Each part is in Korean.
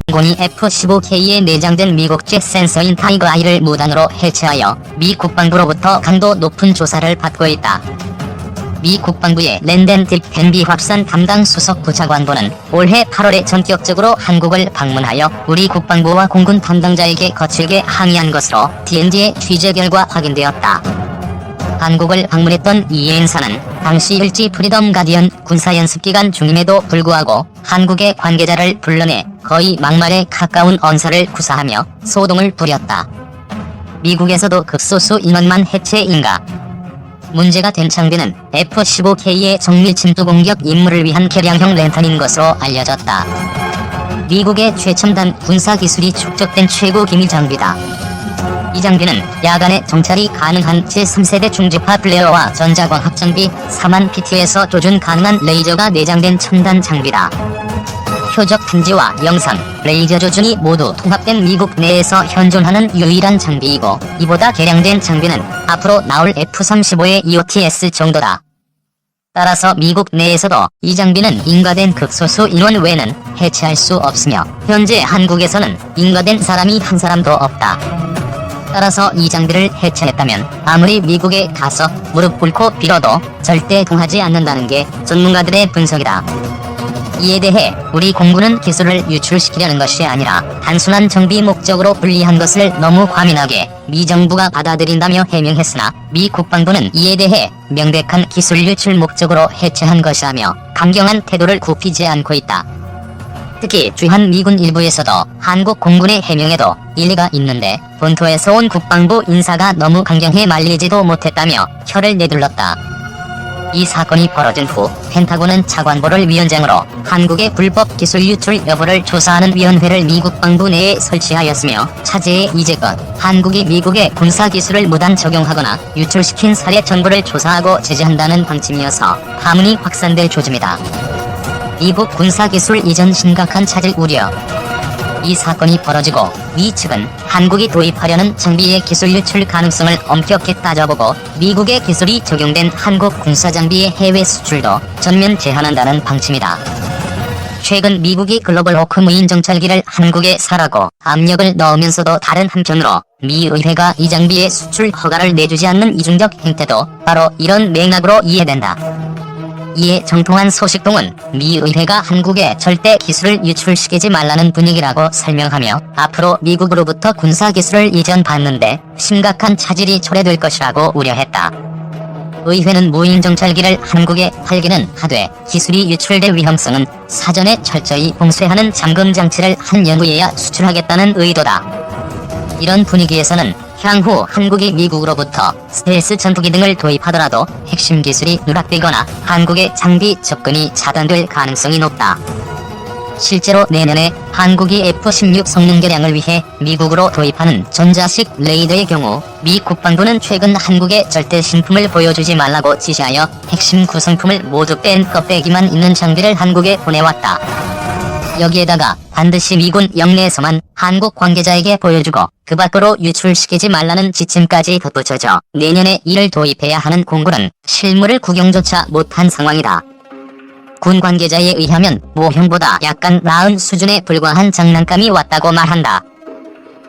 공군이 F-15K에 내장된 미국제 센서인 타이거 아이를 무단으로 해체하여 미 국방부로부터 강도 높은 조사를 받고 있다. 미 국방부의 랜덴 딕 확산 담당 수석 부차관보는 올해 8월에 전격적으로 한국을 방문하여 우리 국방부와 공군 담당자에게 거칠게 항의한 것으로 TMZ의 취재 결과 확인되었다. 한국을 방문했던 이 인사는 당시 일지 프리덤 가디언 군사연습기간 중임에도 불구하고 한국의 관계자를 불러내 거의 막말에 가까운 언사를 구사하며 소동을 부렸다. 미국에서도 극소수 인원만 해체인가? 문제가 된 장비는 F-15K의 정밀 침투 공격 임무를 위한 개량형 랜턴인 것으로 알려졌다. 미국의 최첨단 군사기술이 축적된 최고 기밀 장비다. 이 장비는 야간에 정찰이 가능한 제3세대 중지파 플레어와 전자광학 장비 4만 PT에서 조준 가능한 레이저가 내장된 첨단 장비다. 표적 탐지와 영상, 레이저 조준이 모두 통합된 미국 내에서 현존하는 유일한 장비이고 이보다 개량된 장비는 앞으로 나올 F-35의 EOTS 정도다. 따라서 미국 내에서도 이 장비는 인가된 극소수 인원 외에는 해체할 수 없으며 현재 한국에서는 인가된 사람이 한 사람도 없다. 따라서 이 장비를 해체했다면 아무리 미국에 가서 무릎 꿇고 빌어도 절대 통하지 않는다는 게 전문가들의 분석이다. 이에 대해 우리 공군은 기술을 유출시키려는 것이 아니라 단순한 정비 목적으로 분리한 것을 너무 과민하게 미 정부가 받아들인다며 해명했으나 미 국방부는 이에 대해 명백한 기술 유출 목적으로 해체한 것이라며 강경한 태도를 굽히지 않고 있다. 특히 주한 미군 일부에서도 한국 공군의 해명에도 일리가 있는데 본토에서 온 국방부 인사가 너무 강경해 말리지도 못했다며 혀를 내둘렀다. 이 사건이 벌어진 후 펜타곤은 차관보를 위원장으로 한국의 불법 기술 유출 여부를 조사하는 위원회를 미 국방부 내에 설치하였으며 차제에 이제껏 한국이 미국의 군사기술을 무단 적용하거나 유출시킨 사례 전부를 조사하고 제재한다는 방침이어서 파문이 확산될 조짐이다. 미국 군사기술 이전 심각한 차질 우려. 이 사건이 벌어지고 미 측은 한국이 도입하려는 장비의 기술 유출 가능성을 엄격히 따져보고 미국의 기술이 적용된 한국 군사장비의 해외 수출도 전면 제한한다는 방침이다. 최근 미국이 글로벌 호크 무인 정찰기를 한국에 사라고 압력을 넣으면서도 다른 한편으로 미 의회가 이 장비의 수출 허가를 내주지 않는 이중적 행태도 바로 이런 맥락으로 이해된다. 이에 정통한 소식통은 미 의회가 한국에 절대 기술을 유출시키지 말라는 분위기라고 설명하며 앞으로 미국으로부터 군사기술을 이전받는데 심각한 차질이 초래될 것이라고 우려했다. 의회는 무인 정찰기를 한국에 팔기는 하되 기술이 유출될 위험성은 사전에 철저히 봉쇄하는 잠금 장치를 한 연후에야 수출하겠다는 의도다. 이런 분위기에서는 향후 한국이 미국으로부터 스텔스 전투기 등을 도입하더라도 핵심 기술이 누락되거나 한국의 장비 접근이 차단될 가능성이 높다. 실제로 내년에 한국이 F-16 성능 개량을 위해 미국으로 도입하는 전자식 레이더의 경우 미 국방부는 최근 한국에 절대 신품을 보여주지 말라고 지시하여 핵심 구성품을 모두 뺀 껍데기만 있는 장비를 한국에 보내왔다. 여기에다가 반드시 미군 영내에서만 한국 관계자에게 보여주고 그 밖으로 유출시키지 말라는 지침까지 덧붙여져 내년에 이를 도입해야 하는 공군은 실물을 구경조차 못한 상황이다. 군 관계자에 의하면 모형보다 약간 나은 수준에 불과한 장난감이 왔다고 말한다.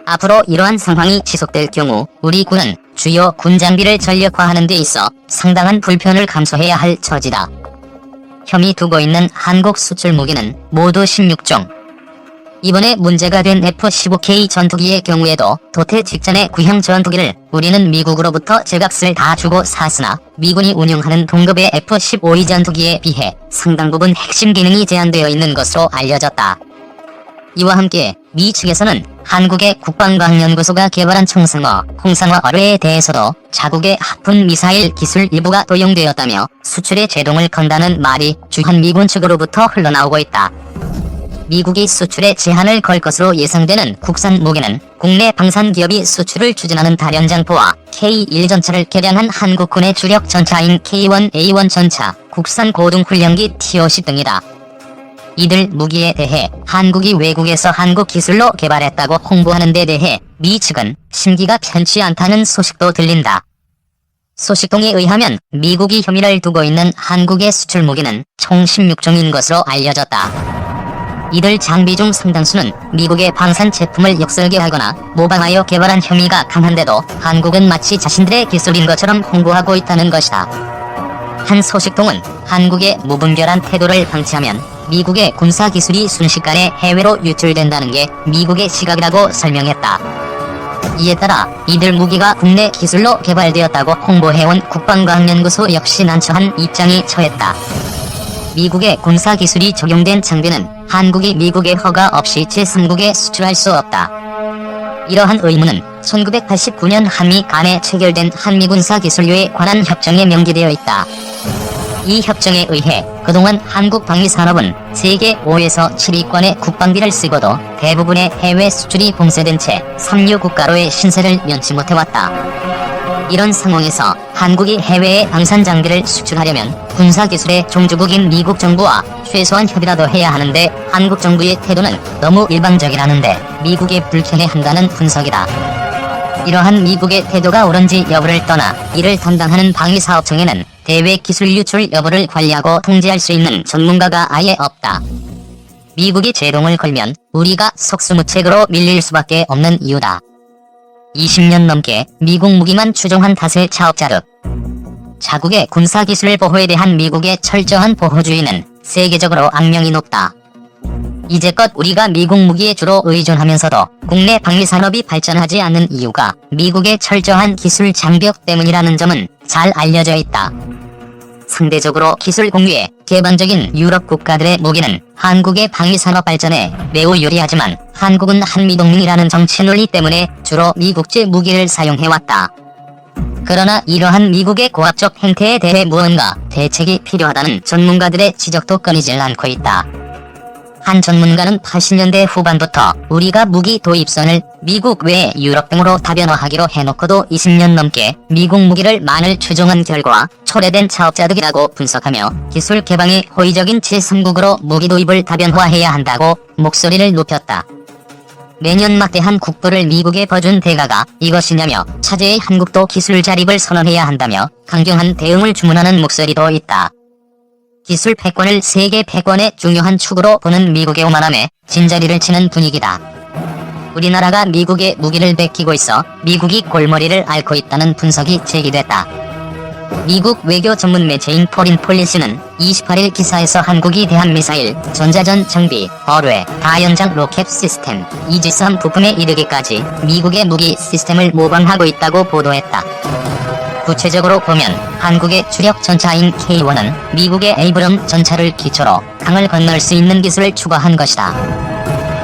앞으로 이러한 상황이 지속될 경우 우리 군은 주요 군 장비를 전력화하는 데 있어 상당한 불편을 감수해야 할 처지다. 혐의 두고 있는 한국 수출 무기는 모두 16종. 이번에 문제가 된 F-15K 전투기의 경우에도 도태 직전의 구형 전투기를 우리는 미국으로부터 제값을 다 주고 샀으나 미군이 운용하는 동급의 F-15E 전투기에 비해 상당 부분 핵심 기능이 제한되어 있는 것으로 알려졌다. 이와 함께 미 측에서는 한국의 국방과학연구소가 개발한 청상어, 홍상어 어뢰에 대해서도 자국의 하푼 미사일 기술 일부가 도용되었다며 수출에 제동을 건다는 말이 주한미군 측으로부터 흘러나오고 있다. 미국이 수출에 제한을 걸 것으로 예상되는 국산 무기는 국내 방산기업이 수출을 추진하는 다련장포와 K1 전차를 개량한 한국군의 주력 전차인 K1A1 전차, 국산 고등훈련기 T-50 등이다. 이들 무기에 대해 한국이 외국에서 한국 기술로 개발했다고 홍보하는 데 대해 미 측은 심기가 편치 않다는 소식도 들린다. 소식통에 의하면 미국이 혐의를 두고 있는 한국의 수출 무기는 총 16종인 것으로 알려졌다. 이들 장비 중 상당수는 미국의 방산 제품을 역설계하거나 모방하여 개발한 혐의가 강한데도 한국은 마치 자신들의 기술인 것처럼 홍보하고 있다는 것이다. 한 소식통은 한국의 무분별한 태도를 방치하면 미국의 군사기술이 순식간에 해외로 유출된다는 게 미국의 시각이라고 설명했다. 이에 따라 이들 무기가 국내 기술로 개발되었다고 홍보해온 국방과학연구소 역시 난처한 입장에 처했다. 미국의 군사기술이 적용된 장비는 한국이 미국의 허가 없이 제3국에 수출할 수 없다. 이러한 의무는 1989년 한미 간에 체결된 한미군사기술료에 관한 협정에 명기되어 있다. 이 협정에 의해 그동안 한국 방위산업은 세계 5에서 7위권의 국방비를 쓰고도 대부분의 해외 수출이 봉쇄된 채 삼류 국가로의 신세를 면치 못해왔다. 이런 상황에서 한국이 해외에 방산 장비를 수출하려면 군사기술의 종주국인 미국 정부와 최소한 협의라도 해야 하는데 한국 정부의 태도는 너무 일방적이라는데 미국에 불편해한다는 분석이다. 이러한 미국의 태도가 옳은지 여부를 떠나 이를 담당하는 방위사업청에는 대외 기술 유출 여부를 관리하고 통제할 수 있는 전문가가 아예 없다. 미국이 제동을 걸면 우리가 속수무책으로 밀릴 수밖에 없는 이유다. 20년 넘게 미국 무기만 추종한 탓에 차업자득. 자국의 군사기술 보호에 대한 미국의 철저한 보호주의는 세계적으로 악명이 높다. 이제껏 우리가 미국 무기에 주로 의존하면서도 국내 방위산업이 발전하지 않는 이유가 미국의 철저한 기술 장벽 때문이라는 점은 잘 알려져 있다. 상대적으로 기술 공유에 개방적인 유럽 국가들의 무기는 한국의 방위산업 발전에 매우 유리하지만 한국은 한미동맹이라는 정치 논리 때문에 주로 미국제 무기를 사용해왔다. 그러나 이러한 미국의 고압적 행태에 대해 무언가 대책이 필요하다는 전문가들의 지적도 끊이질 않고 있다. 한 전문가는 80년대 후반부터 우리가 무기 도입선을 미국 외 유럽 등으로 다변화하기로 해놓고도 20년 넘게 미국 무기를 많이 추종한 결과 초래된 차업자득이라고 분석하며 기술 개방이 호의적인 제3국으로 무기 도입을 다변화해야 한다고 목소리를 높였다. 내년 막대한 국부를 미국에 퍼준 대가가 이것이냐며 차제의 한국도 기술 자립을 선언해야 한다며 강경한 대응을 주문하는 목소리도 있다. 기술 패권을 세계 패권의 중요한 축으로 보는 미국의 오만함에 진저리를 치는 분위기다. 우리나라가 미국의 무기를 베끼고 있어 미국이 골머리를 앓고 있다는 분석이 제기됐다. 미국 외교 전문 매체인 포린폴리스는 28일 기사에서 한국이 대한미사일, 전자전 장비, 어뢰, 다연장 로켓 시스템, 이지스함 부품에 이르기까지 미국의 무기 시스템을 모방하고 있다고 보도했다. 구체적으로 보면 한국의 주력 전차인 K1은 미국의 에이브럼 전차를 기초로 강을 건널 수 있는 기술을 추가한 것이다.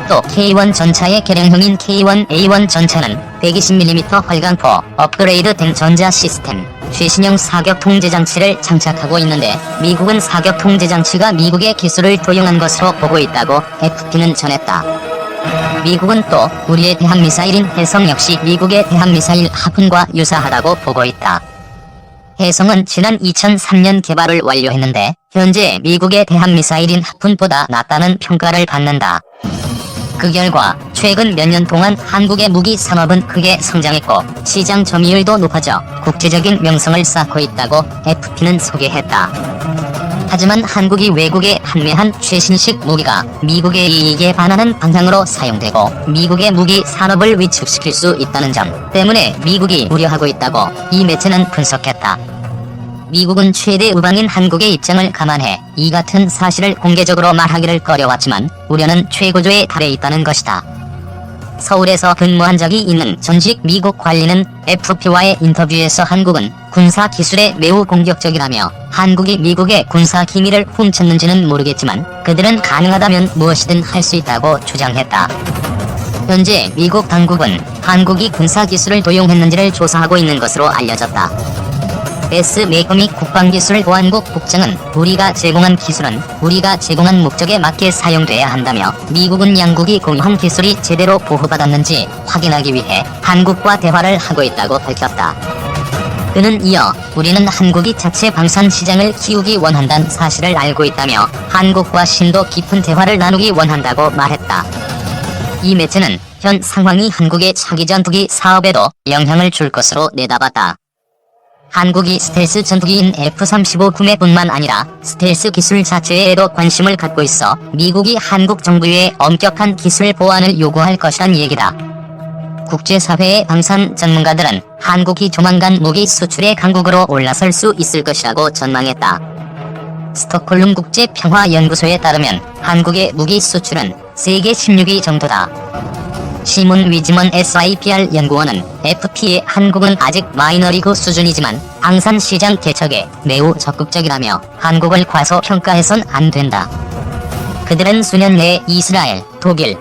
또 K1 전차의 개량형인 K1A1 전차는 120mm 활강포, 업그레이드된 전자 시스템, 최신형 사격 통제장치를 장착하고 있는데 미국은 사격 통제장치가 미국의 기술을 도용한 것으로 보고 있다고 FP는 전했다. 미국은 또 우리의 대항미사일인 해성 역시 미국의 대항미사일 하푼과 유사하다고 보고 있다. 해성은 지난 2003년 개발을 완료했는데 현재 미국의 대항미사일인 하푼보다 낫다는 평가를 받는다. 그 결과 최근 몇 년 동안 한국의 무기 산업은 크게 성장했고 시장 점유율도 높아져 국제적인 명성을 쌓고 있다고 FP는 소개했다. 하지만 한국이 외국에 판매한 최신식 무기가 미국의 이익에 반하는 방향으로 사용되고 미국의 무기 산업을 위축시킬 수 있다는 점 때문에 미국이 우려하고 있다고 이 매체는 분석했다. 미국은 최대 우방인 한국의 입장을 감안해 이 같은 사실을 공개적으로 말하기를 꺼려왔지만 우려는 최고조에 달해 있다는 것이다. 서울에서 근무한 적이 있는 전직 미국 관리는 FP와의 인터뷰에서 한국은 군사 기술에 매우 공격적이라며 한국이 미국의 군사 기밀을 훔쳤는지는 모르겠지만 그들은 가능하다면 무엇이든 할 수 있다고 주장했다. 현재 미국 당국은 한국이 군사 기술을 도용했는지를 조사하고 있는 것으로 알려졌다. 베스 메이커미 국방기술보안국 국장은 우리가 제공한 기술은 우리가 제공한 목적에 맞게 사용돼야 한다며 미국은 양국이 공유한 기술이 제대로 보호받았는지 확인하기 위해 한국과 대화를 하고 있다고 밝혔다. 그는 이어 우리는 한국이 자체 방산 시장을 키우기 원한다는 사실을 알고 있다며 한국과 심도 깊은 대화를 나누기 원한다고 말했다. 이 매체는 현 상황이 한국의 차기 전투기 사업에도 영향을 줄 것으로 내다봤다. 한국이 스텔스 전투기인 F-35 구매뿐만 아니라 스텔스 기술 자체에도 관심을 갖고 있어 미국이 한국 정부에 엄격한 기술 보완을 요구할 것이란 얘기다. 국제사회의 방산 전문가들은 한국이 조만간 무기 수출의 강국으로 올라설 수 있을 것이라고 전망했다. 스톡홀름 국제평화연구소에 따르면 한국의 무기 수출은 세계 16위 정도다. 시몬 위즈먼 SIPR 연구원은 FP에 한국은 아직 마이너리그 수준이지만 방산 시장 개척에 매우 적극적이라며 한국을 과소평가해선 안 된다. 그들은 수년 내에 이스라엘, 독일,